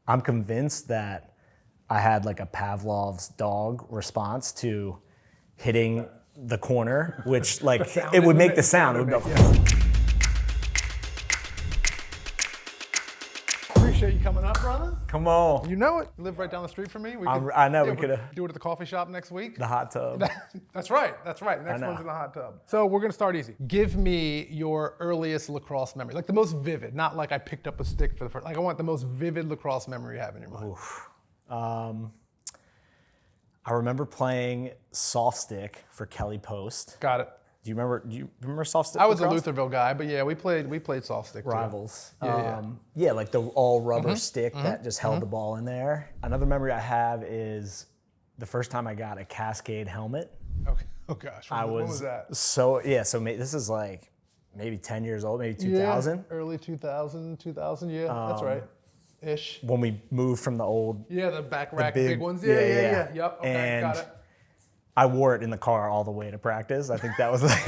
I'm convinced that I had like a Pavlov's dog response to hitting the corner, which like it would make the sound. It would go. Appreciate you coming up, brother. Come on. You know it. You live right down the street from me. I know we could do it at the coffee shop next week. The hot tub. That's right. That's right. Next one's in the hot tub. So we're gonna start easy. Give me your earliest lacrosse memory, like the most vivid, not like I picked up a stick for the first. Like I want the most vivid lacrosse memory you have in your mind. I remember playing soft stick for Kelly Post. Got it. Do you remember soft stick? I was lacrosse? a Lutherville guy, but yeah, we played soft stick too. Rivals. Yeah, like the all rubber stick that just held the ball in there. Another memory I have is the first time I got a Cascade helmet. Okay. Oh gosh. When was that? So this is like maybe 10 years old, maybe 2000. Yeah, early 2000. Yeah, that's right. Ish. When we moved from the old. Yeah, the back rack big ones. Yeah. Yep. Okay, and got it. I wore it in the car all the way to practice. I think that was like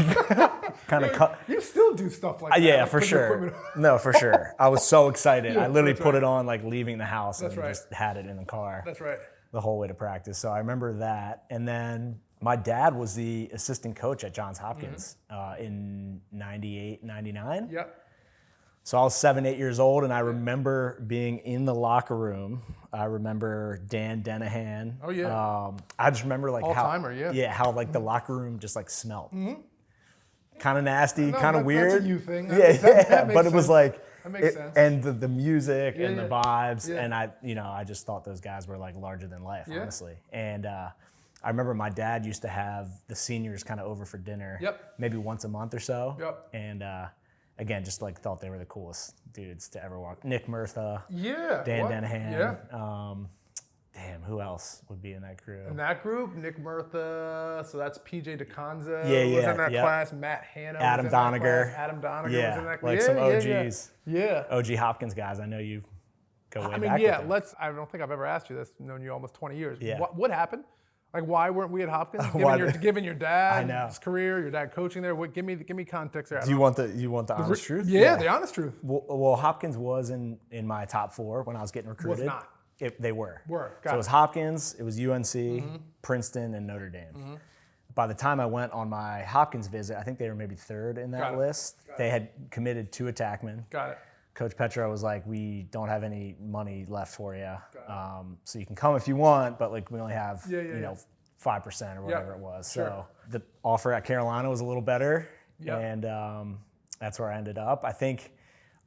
kind of cut. You still do stuff like that. Yeah, like for sure. No, for sure. I was so excited. I literally put it on like leaving the house and just had it in the car. That's right. The whole way to practice. So I remember that. And then my dad was the assistant coach at Johns Hopkins in 98, 99. Yep. So I was 7, 8 years old, and I remember being in the locker room. I remember Dan Denahan. Oh yeah. I just remember like all-timer, how like the locker room just like smelled. Kind of nasty, kind of That's weird. a you thing. That but it was like that makes sense. And the music and the vibes, and I just thought those guys were like larger than life, honestly. And I remember my dad used to have the seniors kind of over for dinner, maybe once a month or so. And again, just like thought they were the coolest dudes to ever walk. Nick Murtha, Dan Denahan. Damn, who else would be in that crew? In that group, Nick Murtha, so that's PJ DeConzo was in that class, Matt Hanna Adam Doniger. Doniger. Adam Doniger was in that class. Like some OGs. Yeah. OG Hopkins guys, I know you go way back. I don't think I've ever asked you this, known you almost 20 years. Yeah. What happened? Like, why weren't we at Hopkins? Given your dad's career, your dad coaching there, give me context there. Do you want the honest truth? Yeah, the honest truth. Well, Hopkins was in my top 4 when I was getting recruited. Was not. They were. Got so it was Hopkins, it was UNC, Princeton, and Notre Dame. By the time I went on my Hopkins visit, I think they were maybe 3rd in that list. They had committed 2 attackmen. Got it. Coach Petro was like, we don't have any money left for you. So you can come if you want, but like we only have 5% or whatever it was. So the offer at Carolina was a little better. And that's where I ended up. I think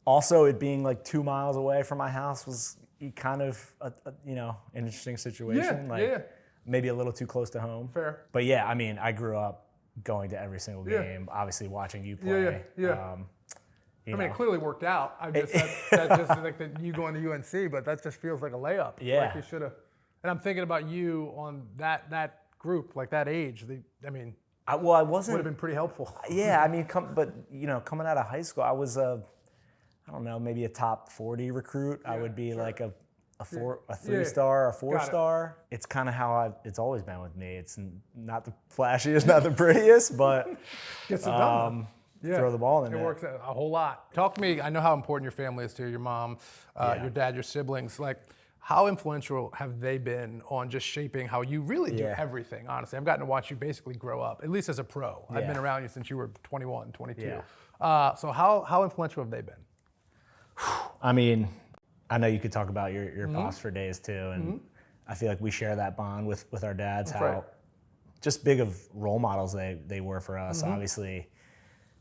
also it being like 2 miles away from my house was kind of an interesting situation. Maybe a little too close to home. Fair. But yeah, I mean, I grew up going to every single game, obviously watching you play. I mean, it clearly worked out. That just like you going to UNC, but that just feels like a layup. Yeah. Like you should have. And I'm thinking about you on that group, like that age. I wasn't. Would have been pretty helpful. Yeah, I mean, coming out of high school, I was I don't know, maybe a top 40 recruit. I would be like a 3-star, a 4-star. It's kind of how it's always been with me. It's not the flashiest, not the prettiest, but gets it done. Throw the ball in there. It works a whole lot. Talk to me. I know how important your family is to you, your mom, your dad, your siblings. Like, how influential have they been on just shaping how you really do everything, honestly? I've gotten to watch you basically grow up, at least as a pro. I've been around you since you were 21, 22. So how influential have they been? I mean, I know you could talk about your pops for days too, and I feel like we share that bond with our dads, just big of role models they were for us, obviously,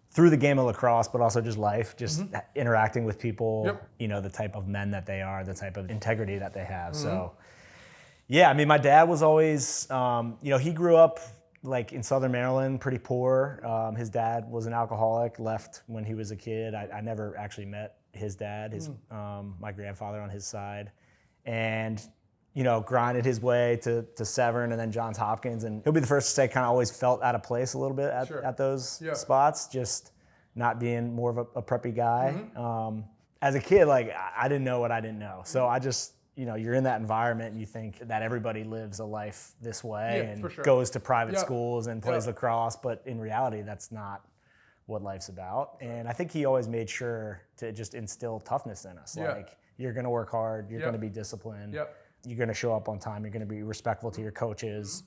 through the game of lacrosse, but also just life, just interacting with people, the type of men that they are, the type of integrity that they have. So, yeah, I mean, my dad was always, he grew up like in Southern Maryland, pretty poor. His dad was an alcoholic, left when he was a kid. I never actually met his dad, my grandfather on his side, and grinded his way to Severn and then Johns Hopkins, and he'll be the first to say kind of always felt out of place a little bit at those spots, just not being more of a preppy guy. As a kid, like I didn't know what I didn't know, so I just you're in that environment and you think that everybody lives a life this way and goes to private schools and plays lacrosse, but in reality that's not what life's about. And I think he always made sure to just instill toughness in us. Like You're going to work hard. You're going to be disciplined. You're going to show up on time. You're going to be respectful to your coaches.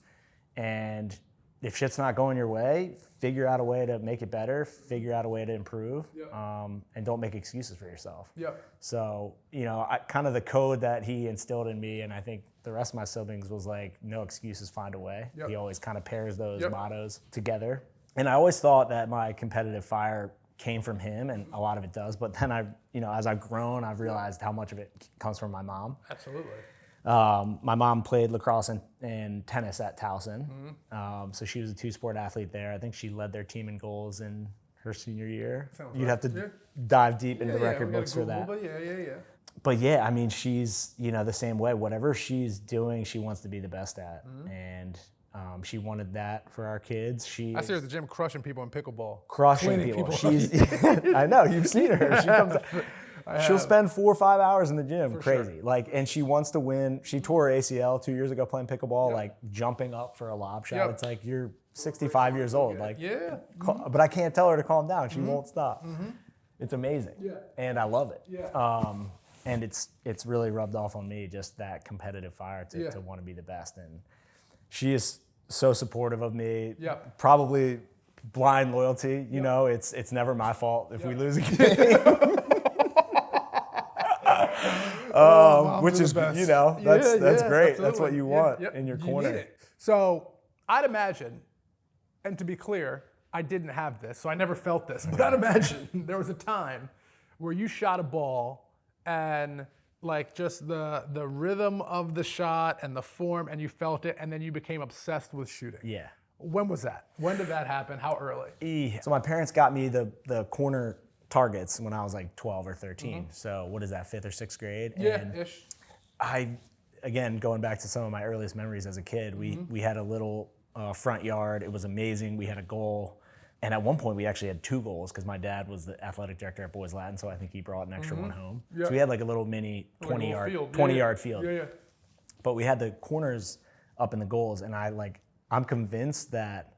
And if shit's not going your way, figure out a way to make it better, figure out a way to improve, and don't make excuses for yourself. So, kind of the code that he instilled in me, and I think the rest of my siblings, was like, no excuses, find a way. He always kind of pairs those mottos together. And I always thought that my competitive fire came from him, and a lot of it does. But then as I've grown, I've realized how much of it comes from my mom. Absolutely. My mom played lacrosse and tennis at Towson, so she was a two-sport athlete there. I think she led their team in goals in her senior year. You'd have to dive deep into the record books for that. But yeah, I mean, she's the same way. Whatever she's doing, she wants to be the best at, and she wanted that for our kids. I see her at the gym crushing people in pickleball. Crushing people. She's I know, you've seen her. She comes. She'll spend 4 or 5 hours in the gym, crazy. And she wants to win. She tore her ACL 2 years ago playing pickleball, jumping up for a lob shot. It's like, you're 65 years old. But I can't tell her to calm down. She won't stop. It's amazing. And I love it. And it's really rubbed off on me, just that competitive fire to want to be the best. And she is so supportive of me. Probably blind loyalty. It's never my fault if we lose a game. Which is, that's great. Absolutely. That's what you want in your corner. You need it. So I'd imagine, and to be clear, I didn't have this, so I never felt this, but I'd imagine there was a time where you shot a ball and just the rhythm of the shot and the form, and you felt it, and then you became obsessed with shooting. Yeah. When was that? When did that happen? How early? So my parents got me the corner targets when I was like 12 or 13. So what is that, 5th or 6th grade? Ish. Again, going back to some of my earliest memories as a kid, we had a little front yard. It was amazing. We had a goal. And at one point, we actually had 2 goals because my dad was the athletic director at Boys Latin, so I think he brought an extra one home. So we had like a little mini 20-yard field. But we had the corners up in the goals, and I'm convinced that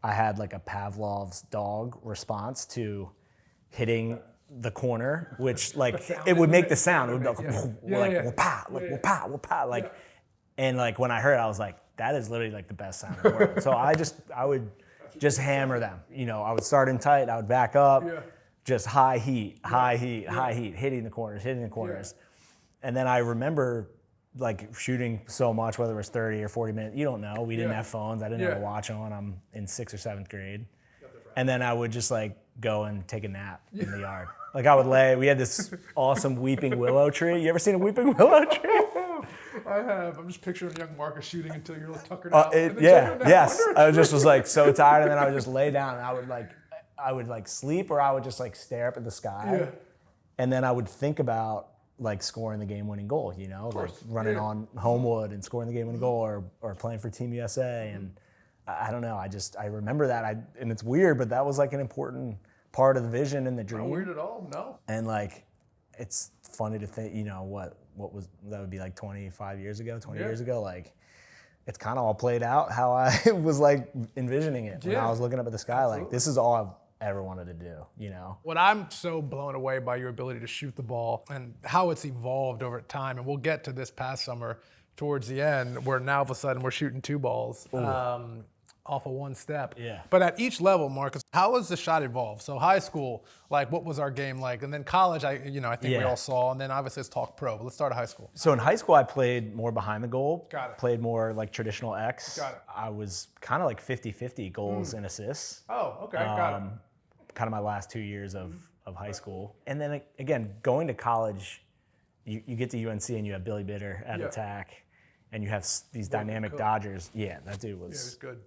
I had like a Pavlov's dog response to hitting the corner, which it would make the sound. It would be like whoop-ah, whoop-ah, whoop-ah, and when I heard it, I was like, that is literally the best sound in the world. So I would just hammer them. I would start in tight, I would back up, just high heat, hitting the corners. And then I remember shooting so much, whether it was 30 or 40 minutes, you don't know. We didn't have phones. I didn't have a watch on. I'm in 6th or 7th grade. And then I would just go and take a nap in the yard. I would lay. We had this awesome weeping willow tree. You ever seen a weeping willow tree? I have. I'm just picturing young Marcus shooting until you're tuckered out. Yes. I just was so tired, and then I would just lay down, and I would sleep, or I would just stare up at the sky, and then I would think about scoring the game-winning goal. Running on Homewood and scoring the game-winning goal, or playing for Team USA, and I don't know. I remember that. And it's weird, but that was an important part of the vision and the dream. Not weird at all. No. And it's funny to think, what was that would be 25 years ago, 20 years ago. It's kind of all played out how I was envisioning it when I was looking up at the sky. Absolutely. This is all I've ever wanted to do. What I'm so blown away by your ability to shoot the ball and how it's evolved over time, and we'll get to this past summer towards the end, where now all of a sudden we're shooting 2 balls. Off of 1 step. But at each level, Marcus, how has the shot evolved? So high school, what was our game like? And then college, I think we all saw. And then obviously let's talk pro, but let's start at high school. So in high school, I played more behind the goal. Got it. Played more traditional X. Got it. I was kind of 50-50 goals and assists. Oh, okay, got it. Kind of my last 2 years of high school. And then again, going to college, you get to UNC and you have Billy Bitter at attack, and you have these dynamic Dodgers. Yeah, that dude was. Yeah, he's good.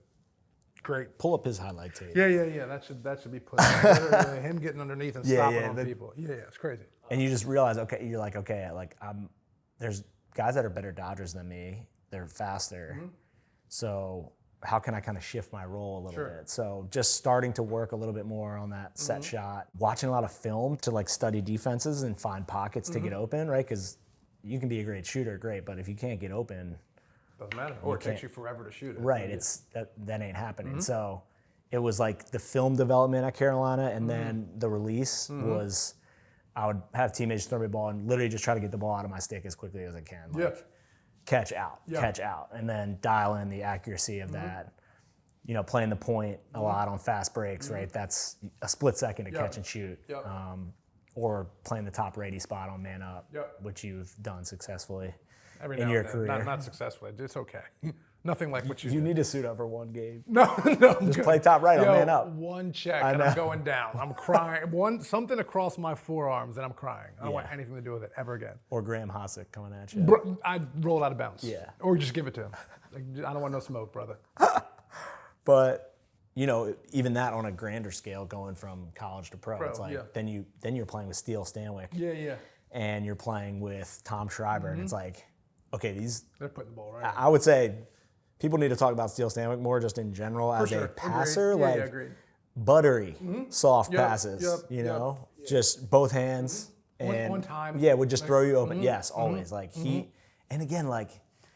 Great. Pull up his highlight tape. Yeah. That should be put. Him getting underneath and stopping on people. Yeah, it's crazy. And you just realize, there's guys that are better Dodgers than me. They're faster. So how can I kind of shift my role a little bit? So just starting to work a little bit more on that set shot, watching a lot of film to study defenses and find pockets to get open, right? Because you can be a great shooter, but if you can't get open, doesn't matter. Or it takes you forever to shoot it. Right. It's that ain't happening. So it was the film development at Carolina, and then the release was I would have teammates throw me a ball and literally just try to get the ball out of my stick as quickly as I can. Like, catch out, and then dial in the accuracy of that. You know, playing the point a lot on fast breaks, right? That's a split second to catch and shoot. Or playing the top righty spot on man up, which you've done successfully in your career. Not successfully. It's okay. Nothing like what you You need to suit up for one game. No, Just play top right on man up. One check and I'm going down. I'm crying. Something across my forearms and I'm crying. I don't want anything to do with it ever again. Or Graham Hossick coming at you. I'd roll out of bounds. Yeah. Or just give it to him. Like, I don't want no smoke, brother. But you know, even that on a grander scale, going from college to pro, it's like then you're playing with Steele Stanwyck. And you're playing with Tom Schreiber, and it's like, okay, they're putting the ball right. I would say people need to talk about Steele Stanwyck more just in general as a passer, buttery, soft passes. You know, just both hands and one time. Yeah, would just throw you open. Yes, always. Like he, and again, like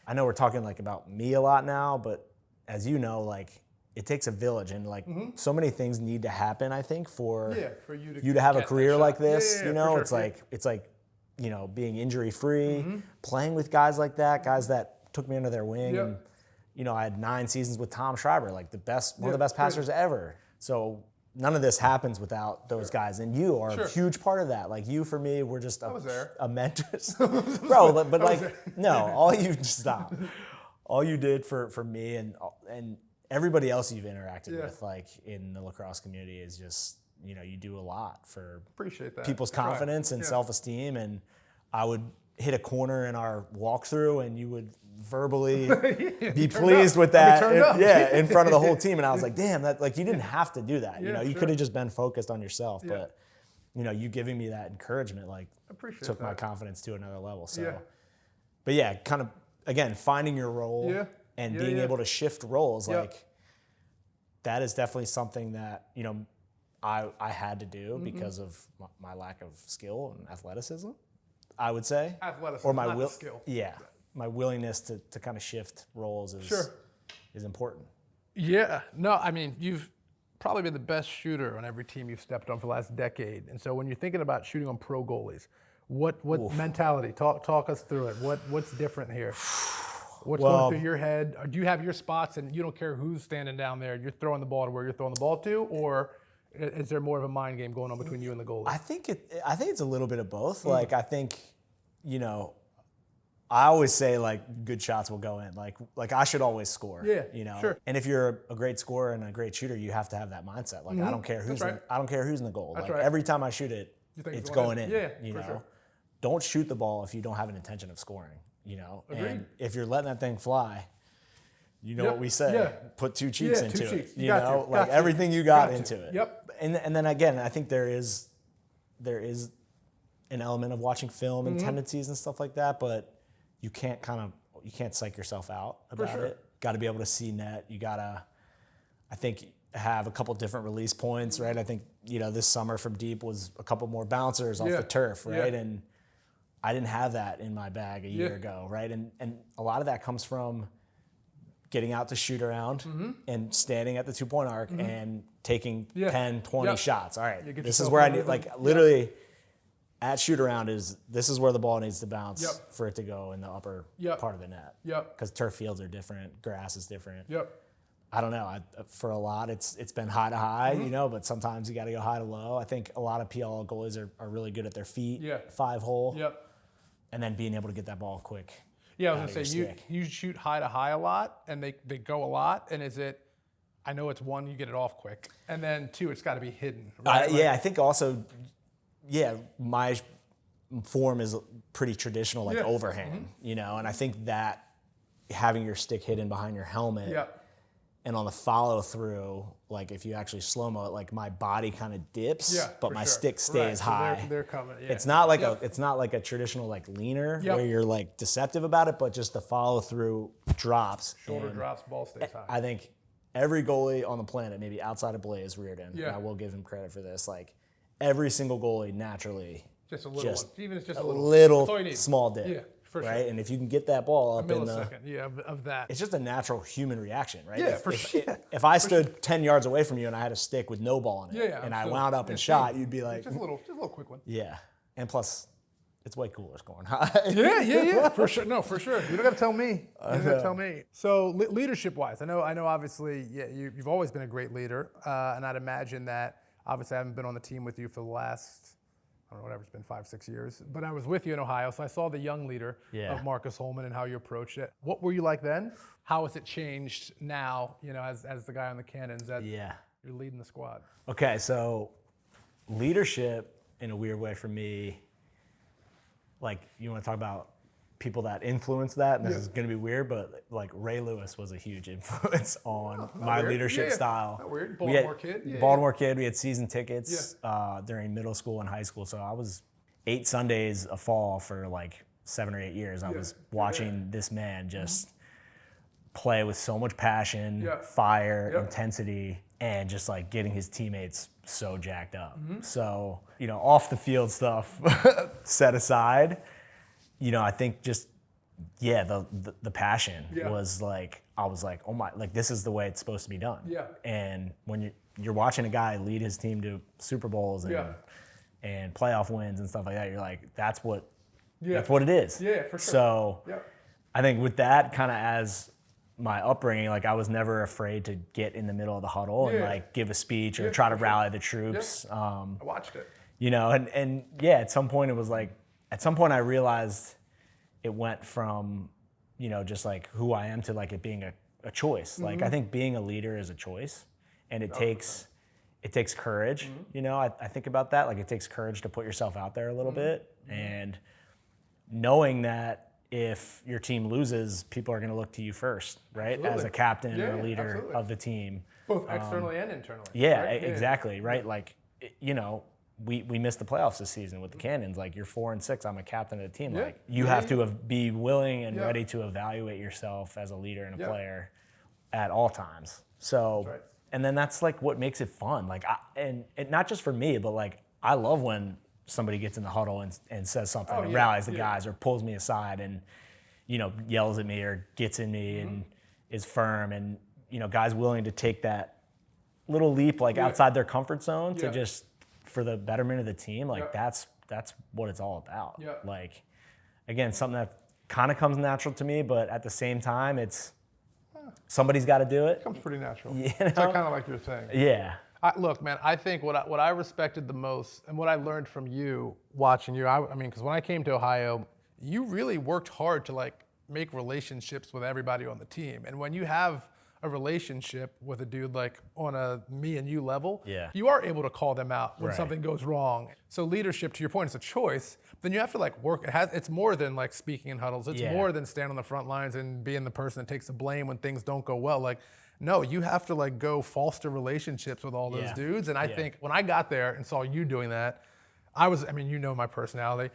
I know we're talking like about me a lot now, but as you know, like. It takes a village, and like so many things need to happen. I think for you to have a career like this, you know, it's like you know, being injury free, playing with guys like that, guys that took me under their wing, and you know, I had 9 seasons with Tom Schreiber, like one of the best passers ever. So none of this happens without those guys, and you are a huge part of that. Like you, for me, were just a mentor, bro. But like no, all you did for me and everybody else you've interacted with, like in the lacrosse community, is just, you know, you do a lot for people's confidence and self-esteem. And I would hit a corner in our walkthrough, and you would verbally be pleased with that, in front of the whole team. And I was like, damn, that like you didn't have to do that. You know, you could have just been focused on yourself, but you know, you giving me that encouragement like took my confidence to another level. So, but yeah, kind of again finding your role. And being able to shift roles, like that is definitely something that, you know, I had to do because of my lack of skill and athleticism, I would say. Athleticism, or my not skill. Yeah, my willingness to kind of shift roles is important. Yeah, no, I mean, you've probably been the best shooter on every team you've stepped on for the last decade. And so when you're thinking about shooting on pro goalies, what mentality? Talk us through it. What's different here? What's going through your head? Do you have your spots and you don't care who's standing down there? You're throwing the ball to where you're throwing the ball to, or is there more of a mind game going on between you and the goalie? I think it's a little bit of both. Like I think, you know, I always say like good shots will go in. Like I should always score. You know. And if you're a great scorer and a great shooter, you have to have that mindset. Like I don't care who's in the goal. Like every time I shoot it, it's going in. You know. Don't shoot the ball if you don't have an intention of scoring. You know, and if you're letting that thing fly, you know what we say, put 2 cheeks into it. You know, like everything you got into it. And then again, I think there is an element of watching film and tendencies and stuff like that, but you can't psych yourself out about it. Got to be able to see net. You gotta, I think, have a couple different release points, right? I think, you know, this summer from deep was a couple more bouncers off the turf, right? And I didn't have that in my bag a year ago, right? And a lot of that comes from getting out to shoot around and standing at the 2-point arc and taking 10, 20 shots. All right, this is where I need, like literally at shoot around this is where the ball needs to bounce for it to go in the upper part of the net. Because turf fields are different, grass is different. I don't know. For a lot, it's been high to high, you know, but sometimes you got to go high to low. I think a lot of PLL goalies are really good at their feet, 5-hole. And then being able to get that ball quick. Yeah, I was going to say, you shoot high to high a lot, and they go a lot. And I know it's 1, you get it off quick. And then 2, it's got to be hidden. Right? I think also, my form is pretty traditional, like overhand, you know. And I think that having your stick hidden behind your helmet and on the follow through, like if you actually slow-mo it, like my body kind of dips, but my stick stays high. So they're coming. It's not like a traditional like leaner where you're like deceptive about it, but just the follow through drops. Shoulder drops, ball stays high. I think every goalie on the planet, maybe outside of Blaze Reardon, and I will give him credit for this, like every single goalie naturally just a little one. Even if it's just a little small dip. Yeah. For right, sure. And if you can get that ball up in of that, it's just a natural human reaction, right? Yeah, if I stood 10 yards away from you and I had a stick with no ball in it, and I wound up and shot, you'd be like, just a little quick one. Yeah, And plus, it's way cooler scoring high. Yeah, for sure. No, for sure. You don't got to tell me. You don't got to tell me. So leadership-wise, I know. Obviously, you've always been a great leader, and I'd imagine that. Obviously, I haven't been on the team with you for the last, I don't know, whatever, it's been 5-6 years. But I was with you in Ohio, so I saw the young leader of Marcus Holman and how you approached it. What were you like then? How has it changed now? As the guy on the Cannons that you're leading the squad. Okay, so leadership in a weird way for me. Like, you want to talk about people that influence that, and this is going to be weird, but like Ray Lewis was a huge influence on my leadership style. Not weird. Baltimore kid. Baltimore kid. We had season tickets during middle school and high school, so I was 8 Sundays a fall for like 7 or 8 years. I was watching this man just play with so much passion, fire, intensity, and just like getting his teammates so jacked up. So, off the field stuff set aside, I think just, the passion was like, I was like, oh my, like this is the way it's supposed to be done. And when you're watching a guy lead his team to Super Bowls and playoff wins and stuff like that, you're like, that's what it is. Yeah, for sure. So I think with that kind of as my upbringing, like I was never afraid to get in the middle of the huddle and like give a speech or try to rally the troops. I watched it. And at some point it was like, at some point I realized it went from, just like who I am to like it being a choice. Like I think being a leader is a choice, and it takes courage. I think about that. Like it takes courage to put yourself out there a little bit, and knowing that if your team loses, people are going to look to you first, right? Absolutely. As a captain or a leader of the team. Both externally and internally. Right? Exactly, right? Like, we missed the playoffs this season with the Cannons. Like, you're 4-6, I'm a captain of the team. Like, you have to be willing and ready to evaluate yourself as a leader and a player at all times. So, and then that's like what makes it fun. Like, and not just for me, but like, I love when somebody gets in the huddle and says something and rallies the guys or pulls me aside and, yells at me or gets in me and is firm, and, guys willing to take that little leap like outside their comfort zone to just for the betterment of the team. Like that's what it's all about. Like, again, something that kind of comes natural to me, but at the same time, it's somebody's got to do it. It comes pretty natural. It's kind of like you're saying. Yeah. Look, man, I think what I respected the most and what I learned from you watching you, I mean, because when I came to Ohio, you really worked hard to like make relationships with everybody on the team. And when you have a relationship with a dude like on a me and you level, you are able to call them out when something goes wrong. So leadership, to your point, is a choice. Then you have to like work. It's more than like speaking in huddles. It's more than standing on the front lines and being the person that takes the blame when things don't go well. Like, no, you have to like go foster relationships with all those dudes. And I think when I got there and saw you doing that, I mean, my personality.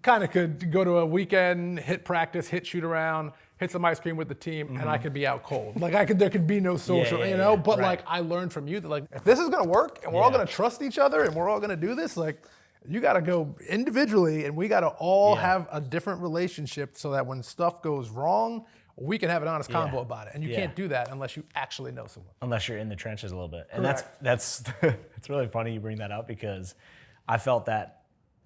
Kind of could go to a weekend, hit practice, hit shoot around, hit some ice cream with the team, and I could be out cold. Like there could be no social, But like I learned from you that like if this is gonna work and we're all gonna trust each other and we're all gonna do this, like you gotta go individually and we gotta all have a different relationship so that when stuff goes wrong, we can have an honest convo about it. And you can't do that unless you actually know someone. Unless you're in the trenches a little bit. And that's it's really funny you bring that up because I felt that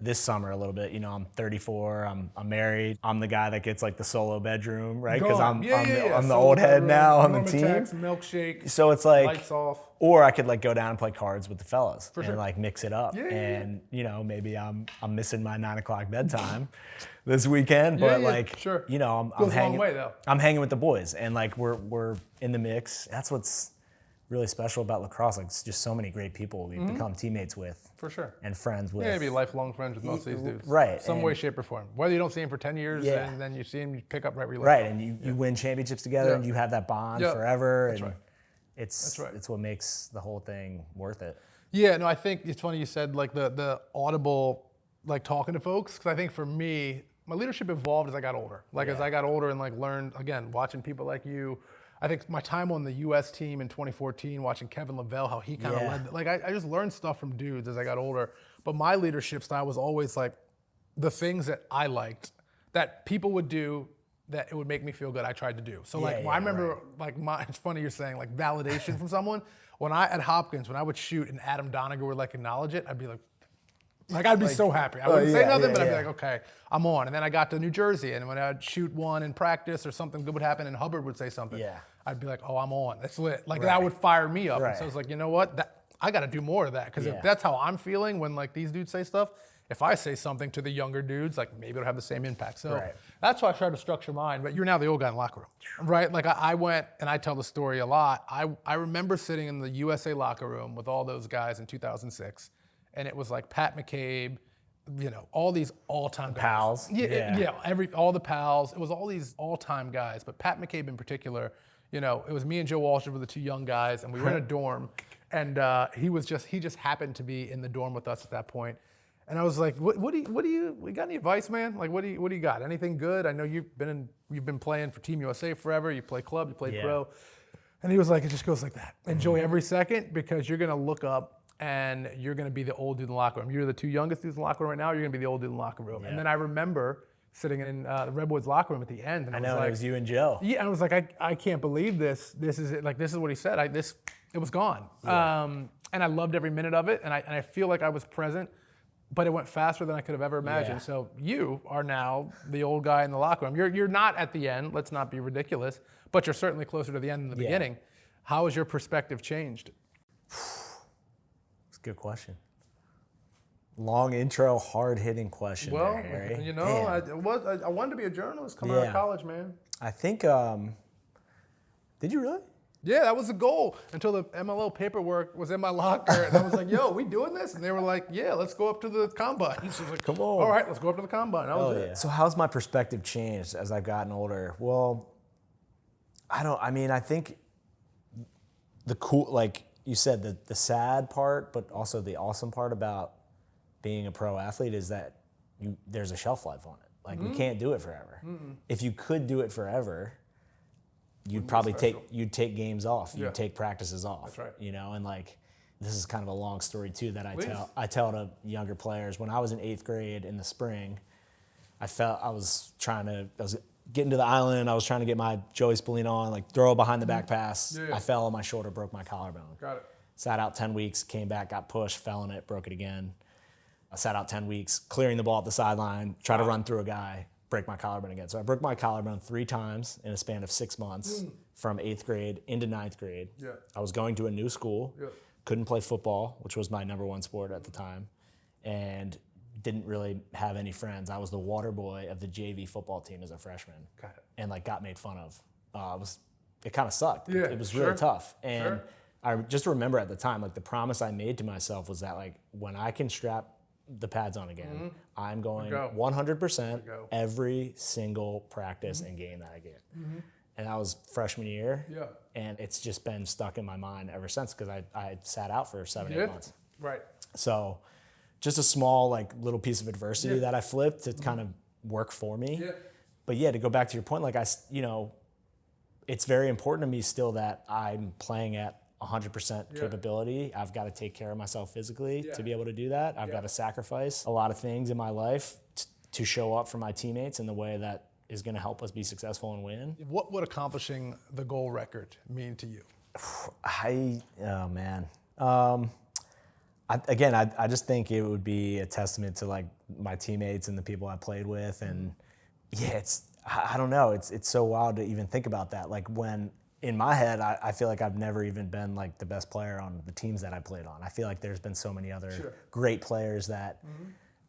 this summer a little bit. I'm 34, I'm married. I'm the guy that gets like the solo bedroom, right? Because I'm the old head now on the team. Milkshake. So it's like, lights off. Or I could like go down and play cards with the fellas and like mix it up. And maybe I'm missing my 9 o'clock bedtime this weekend, but I'm Goes a long way, though. I'm hanging with the boys and like we're in the mix. That's what's really special about lacrosse. Like, it's just so many great people we've become teammates with. For sure. And friends with. Yeah, be lifelong friends with most of these dudes. Right. Some way, shape, or form. Whether you don't see them for 10 years and then you see them, you pick up right where you left Right, off. and you win championships together and you have that bond forever. That's and right. It's what makes the whole thing worth it. Yeah, no, I think it's funny you said like the audible, like talking to folks, because I think for me, my leadership evolved as I got older. Like as I got older and like learned, again, watching people like you. I think my time on the U.S. team in 2014, watching Kevin Lavelle, how he kind of led. Like I just learned stuff from dudes as I got older. But my leadership style was always like the things that I liked that people would do that it would make me feel good. I tried to do. So I remember it's funny you're saying like validation from someone. When at Hopkins, when I would shoot and Adam Donegal would like acknowledge it, I'd be like, Like, I'd be so happy. I wouldn't say nothing, but I'd be yeah. like, okay, I'm on. And then I got to New Jersey, and when I'd shoot one in practice or something good would happen, and Hubbard would say something, I'd be like, oh, I'm on. That's lit. Like, that would fire me up. And so I was like, you know what? I got to do more of that. Because if that's how I'm feeling when, like, these dudes say stuff, if I say something to the younger dudes, like, maybe it'll have the same impact. So that's why I tried to structure mine. But you're now the old guy in the locker room, right? Like, I went, and I tell the story a lot. I remember sitting in the USA locker room with all those guys in 2006, and it was like Pat McCabe, you know, all these all-time guys. Pals. All the pals. It was all these all-time guys, but Pat McCabe in particular, you know, it was me and Joe Walsh were the two young guys, and we were in a dorm, and he just happened to be in the dorm with us at that point. And I was like, what do you got any advice, man? Like, what do you got? Anything good? I know you've been playing for Team USA forever. You play club, you play pro. And he was like, it just goes like that. Enjoy every second, because you're gonna look up and you're going to be the old dude in the locker room. You're the two youngest dudes in the locker room right now. You're going to be the old dude in the locker room. And then I remember sitting in the Redwoods locker room at the end. And I was like, it was you and Joe. Yeah, and I was like, I can't believe this. This is it. Like, this is what he said. It was gone. And I loved every minute of it. And I feel like I was present, but it went faster than I could have ever imagined. So you are now the old guy in the locker room. You're not at the end. Let's not be ridiculous. But you're certainly closer to the end than the beginning. How has your perspective changed? Good question. Long intro, hard-hitting question. Well, there, Harry. you know, I wanted to be a journalist coming out of college, man. I think, did you really? Yeah, that was the goal until the MLO paperwork was in my locker. And I was like, yo, we doing this? And they were like, yeah, let's go up to the combine. So I was like, come on. All right, let's go up to the combine. That was it. So how's my perspective changed as I've gotten older? Well, I think the cool, like, you said the sad part, but also the awesome part about being a pro athlete is that there's a shelf life on it. Like, we can't do it forever. If you could do it forever, you'd probably take games off. You'd take practices off. That's right. You know, and like, this is kind of a long story too that I tell to younger players. When I was in 8th grade in the spring, I was getting to the island. I was trying to get my Joey Spallino on, like, throw a behind the back pass. I fell on my shoulder, broke my collarbone. Got it. Sat out 10 weeks, came back, got pushed, fell in it, broke it again. I sat out 10 weeks, clearing the ball at the sideline, try to run through a guy, break my collarbone again. So I broke my collarbone 3 times in a span of 6 months from 8th grade into 9th grade. I was going to a new school, couldn't play football, which was my number 1 sport at the time, and didn't really have any friends. I was the water boy of the JV football team as a freshman, and like got made fun of. It kind of sucked. It was really tough. And I just remember at the time, like, the promise I made to myself was that, like, when I can strap the pads on again, I'm going 100% every single practice and game that I get. And that was freshman year. And it's just been stuck in my mind ever since, because I sat out for 7-8 months. Right. So just a small, like, little piece of adversity that I flipped to kind of work for me. But to go back to your point, like, it's very important to me still that I'm playing at 100% capability. I've got to take care of myself physically to be able to do that. I've got to sacrifice a lot of things in my life to show up for my teammates in the way that is going to help us be successful and win. What would accomplishing the goal record mean to you? Oh man. I just think it would be a testament to, like, my teammates and the people I played with, and I don't know. It's so wild to even think about that. Like, when in my head, I feel like I've never even been, like, the best player on the teams that I played on. I feel like there's been so many other great players that,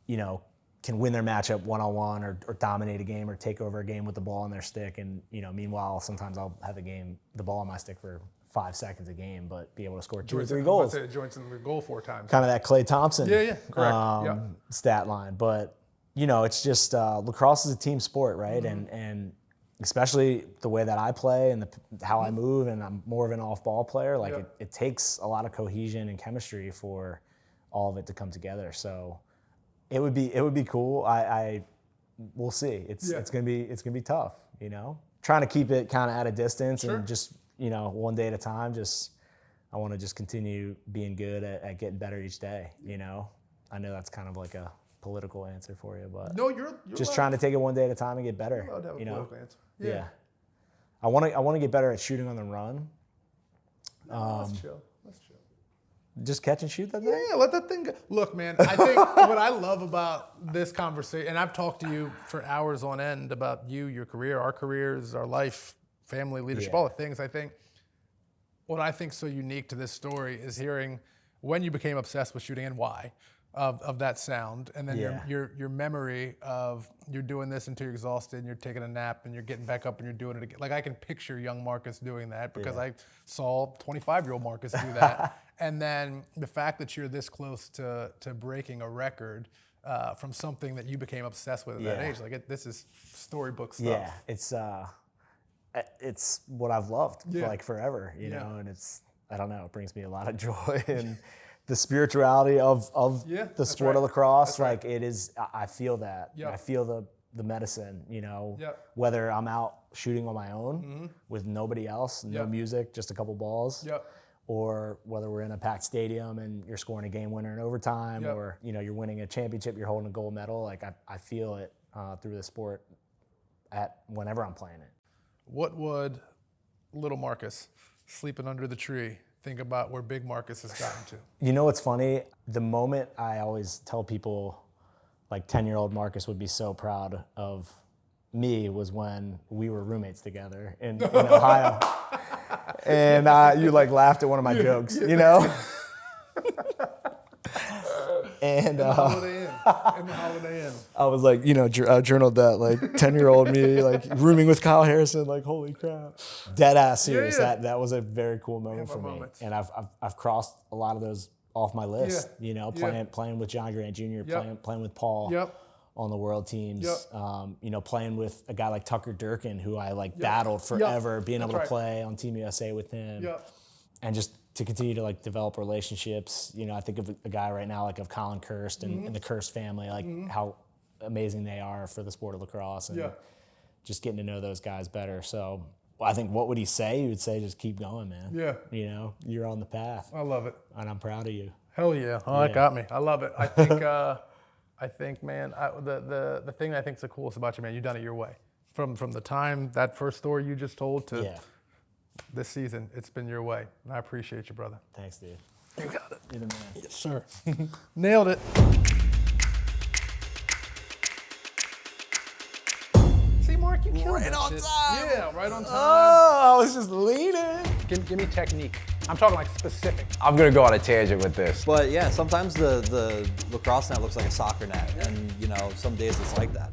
you know, can win their matchup one-on-one or dominate a game or take over a game with the ball on their stick. And, you know, meanwhile, sometimes I'll have the ball on my stick for 5 seconds a game, but be able to score 2 or 3 goals. I joints in the goal 4 times. Kind of that Klay Thompson correct. Stat line. But, you know, it's just lacrosse is a team sport, right? And especially the way that I play and how I move, and I'm more of an off-ball player, like, it takes a lot of cohesion and chemistry for all of it to come together. So it would be cool. We'll see. It's gonna be tough, you know. Trying to keep it kind of at a distance and just, you know, one day at a time. I want to just continue being good at getting better each day. You know, I know that's kind of like a political answer for you, but no, you're just trying to take it one day at a time and get better. You're allowed to have a political answer. Yeah. I want to get better at shooting on the run. No, that's chill. Just catch and shoot that thing? Yeah, let that thing go. Look, man, I think what I love about this conversation, and I've talked to you for hours on end about you, your career, our careers, our life, family, leadership, all the things. I think what I think so unique to this story is hearing when you became obsessed with shooting and why of that sound, and then your memory of you're doing this until you're exhausted and you're taking a nap and you're getting back up and you're doing it again. Like I can picture young Marcus doing that because I saw 25-year-old Marcus do that. And then the fact that you're this close to breaking a record from something that you became obsessed with at that age, like this is storybook stuff. Yeah, it's what I've loved for like forever, you know, and I don't know, it brings me a lot of joy and the spirituality of the sport of lacrosse. Like it is, I feel that. I feel the medicine, you know, whether I'm out shooting on my own with nobody else, no music, just a couple balls, or whether we're in a packed stadium and you're scoring a game winner in overtime, or, you know, you're winning a championship, you're holding a gold medal. Like I feel it through the sport whenever I'm playing it. What would little Marcus sleeping under the tree think about where big Marcus has gotten to? You know what's funny? The moment I always tell people, like 10-year-old Marcus would be so proud of me was when we were roommates together in Ohio. And you like laughed at one of my jokes, you know? And in the Holiday Inn. I was like, you know, I journaled that, like 10-year-old me, like rooming with Kyle Harrison, like holy crap. Dead ass serious. That was a very cool moment for me. And I've crossed a lot of those off my list. You know, playing with John Grant Jr., playing with Paul on the world teams. You know, playing with a guy like Tucker Durkin, who I like battled forever, being able to play on Team USA with him, and just to continue to like develop relationships. You know, I think of a guy right now like of Colin Kirst and the Kirst family, like how amazing they are for the sport of lacrosse, and just getting to know those guys better. So I think what would he say? He would say, just keep going, man. You know, you're on the path. I love it. And I'm proud of you. Hell yeah. Oh, that got me. I love it. I think, man, the thing that I think is the coolest about you, man, you've done it your way. From the time, that first story you just told to this season, it's been your way. And I appreciate you, brother. Thanks, dude. You got it. You're the man. Yes, sir. Nailed it. See, Mark, you killed right on shit. time. Yeah, right on time. Oh, I was just leaning. Give me technique. I'm talking like specific. I'm gonna go on a tangent with this. But yeah, sometimes the lacrosse net looks like a soccer net, and you know, some days it's like that.